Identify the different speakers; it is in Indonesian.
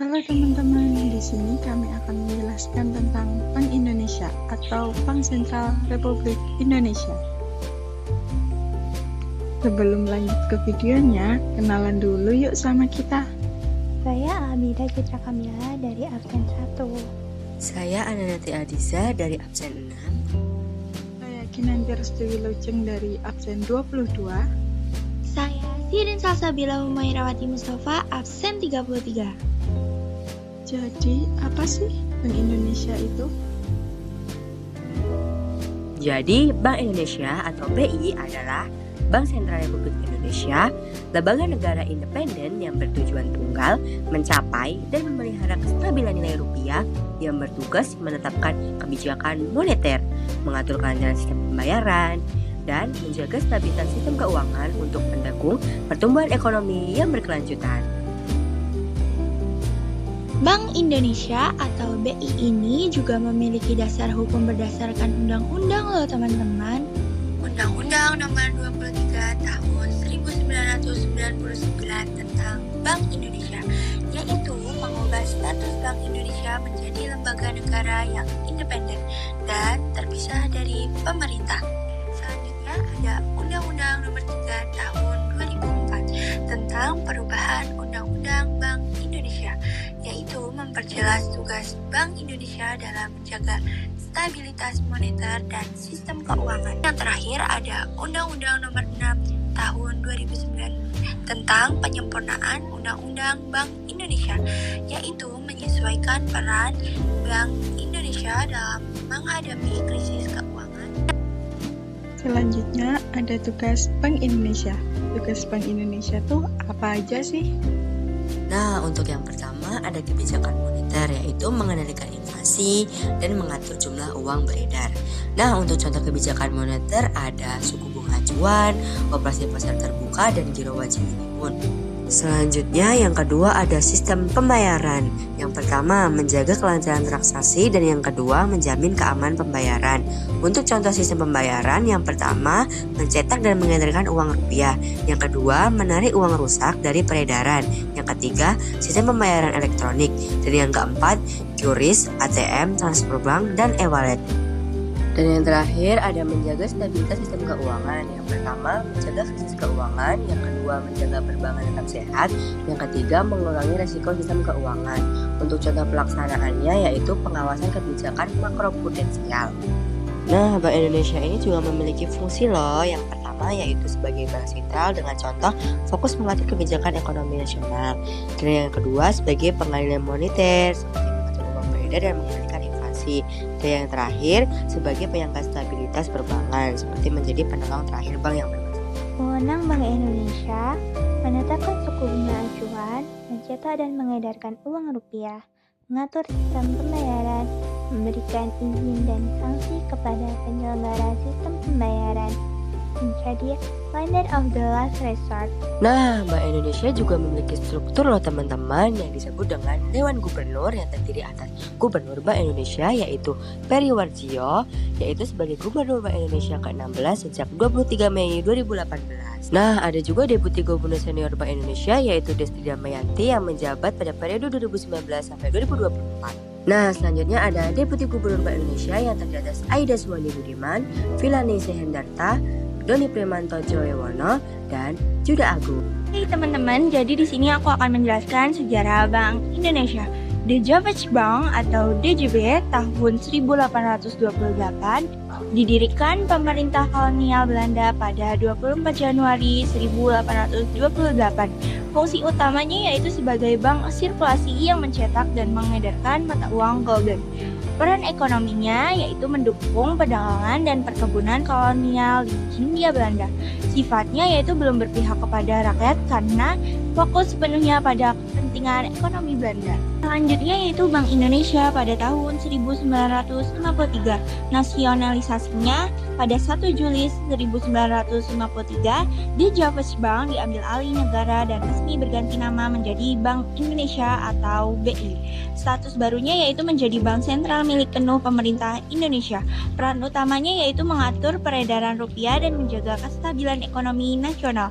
Speaker 1: Halo teman-teman, di sini kami akan menjelaskan tentang Bank Indonesia atau Bank Sentral Republik Indonesia. Sebelum lanjut ke videonya, kenalan dulu yuk sama kita.
Speaker 2: Saya Almida Citra Kamila dari absen 1.
Speaker 3: Saya Ananati Adiza dari absen 6.
Speaker 1: Saya Kinanti Restuwi Lujeng dari absen 22.
Speaker 4: Saya Sirin Salsabila Humayrawati Mustafa, absen 33.
Speaker 1: Jadi, apa sih Bank Indonesia itu?
Speaker 3: Jadi, Bank Indonesia atau BI adalah Bank Sentral Republik Indonesia, lembaga negara independen yang bertujuan tunggal mencapai dan memelihara kestabilan nilai rupiah yang bertugas menetapkan kebijakan moneter, mengatur kelancaran sistem pembayaran, dan menjaga stabilitas sistem keuangan untuk mendukung pertumbuhan ekonomi yang berkelanjutan.
Speaker 4: Bank Indonesia atau BI ini juga memiliki dasar hukum berdasarkan undang-undang loh teman-teman. Undang-Undang Nomor 23 Tahun 1999 tentang Bank Indonesia, yaitu mengubah status Bank Indonesia menjadi lembaga negara yang independen dan terpisah dari pemerintah. Selanjutnya ada Undang-Undang Nomor 3 Tahun 2004 tentang perubahan Undang-Undang Bank Indonesia, yaitu memperjelas tugas Bank Indonesia dalam menjaga stabilitas moneter dan sistem keuangan. Yang terakhir ada Undang-Undang Nomor 6 Tahun 2009 tentang penyempurnaan Undang-Undang Bank Indonesia, yaitu menyesuaikan peran Bank Indonesia dalam menghadapi krisis keuangan.
Speaker 1: Selanjutnya ada tugas Bank Indonesia. Tugas Bank Indonesia tuh apa aja sih?
Speaker 3: Nah, untuk yang pertama ada kebijakan moneter, yaitu mengendalikan inflasi dan mengatur jumlah uang beredar. Nah, untuk contoh kebijakan moneter ada suku bunga acuan, operasi pasar terbuka, dan giro wajib minimum. Selanjutnya yang kedua ada sistem pembayaran. Yang pertama menjaga kelancaran transaksi dan yang kedua menjamin keamanan pembayaran. Untuk contoh sistem pembayaran, yang pertama mencetak dan mengedarkan uang rupiah. Yang kedua menarik uang rusak dari peredaran. Yang ketiga sistem pembayaran elektronik. Dan yang keempat QRIS, ATM, transfer bank, dan e-wallet. Dan yang terakhir ada menjaga stabilitas sistem keuangan. Yang pertama menjaga krisis keuangan, yang kedua menjaga perbankan tetap sehat, yang ketiga mengurangi resiko sistem keuangan. Untuk contoh pelaksanaannya yaitu pengawasan kebijakan makroprudensial. Nah, Bank Indonesia ini juga memiliki fungsi loh. Yang pertama yaitu sebagai bank sentral dengan contoh fokus mengatur kebijakan ekonomi nasional. Dan yang kedua sebagai pengendali moneter seperti mengatur uang beredar dan mengendalikan inflasi. Dan yang terakhir sebagai penyangga stabilitas perbankan seperti menjadi penolong terakhir bank yang bermasalah.
Speaker 2: Wewenang Bank Indonesia menetapkan suku bunga acuan, mencetak dan mengedarkan uang rupiah, mengatur sistem pembayaran, memberikan izin dan sanksi kepada penyelenggara sistem pembayaran, menjadi lender of the last resort.
Speaker 3: Nah, Bank Indonesia juga memiliki struktur loh teman-teman yang disebut dengan Dewan Gubernur yang terdiri atas Gubernur Bank Indonesia yaitu Peri Warjio, yaitu sebagai Gubernur Bank Indonesia ke-16 sejak 23 Mei 2018. Nah, ada juga Deputi Gubernur Senior Bank Indonesia yaitu Desti Damayanti yang menjabat pada periode 2019 sampai 2024. Nah, selanjutnya ada Deputi Gubernur Bank Indonesia yang terdiri atas Aida Suwandi Budiman, Vilani Sehendarta, Doni Primanto Joyowono, dan Juda Agung.
Speaker 4: Hai teman-teman, jadi di sini aku akan menjelaskan sejarah Bank Indonesia. The Javage Bank atau DJB tahun 1828 didirikan pemerintah kolonial Belanda pada 24 Januari 1828. Fungsi utamanya yaitu sebagai bank sirkulasi yang mencetak dan mengedarkan mata uang golden. Peran ekonominya yaitu mendukung perdagangan dan perkebunan kolonial di Hindia Belanda. Sifatnya yaitu belum berpihak kepada rakyat karena fokus sepenuhnya pada kepentingan ekonomi Belanda. Selanjutnya yaitu Bank Indonesia pada tahun 1953. Nasionalisasinya pada 1 Juli 1953, di Javage Bank diambil alih negara dan resmi berganti nama menjadi Bank Indonesia atau BI. Status barunya yaitu menjadi bank sentral milik penuh pemerintah Indonesia. Peran utamanya yaitu mengatur peredaran rupiah dan menjaga kestabilan ekonomi nasional.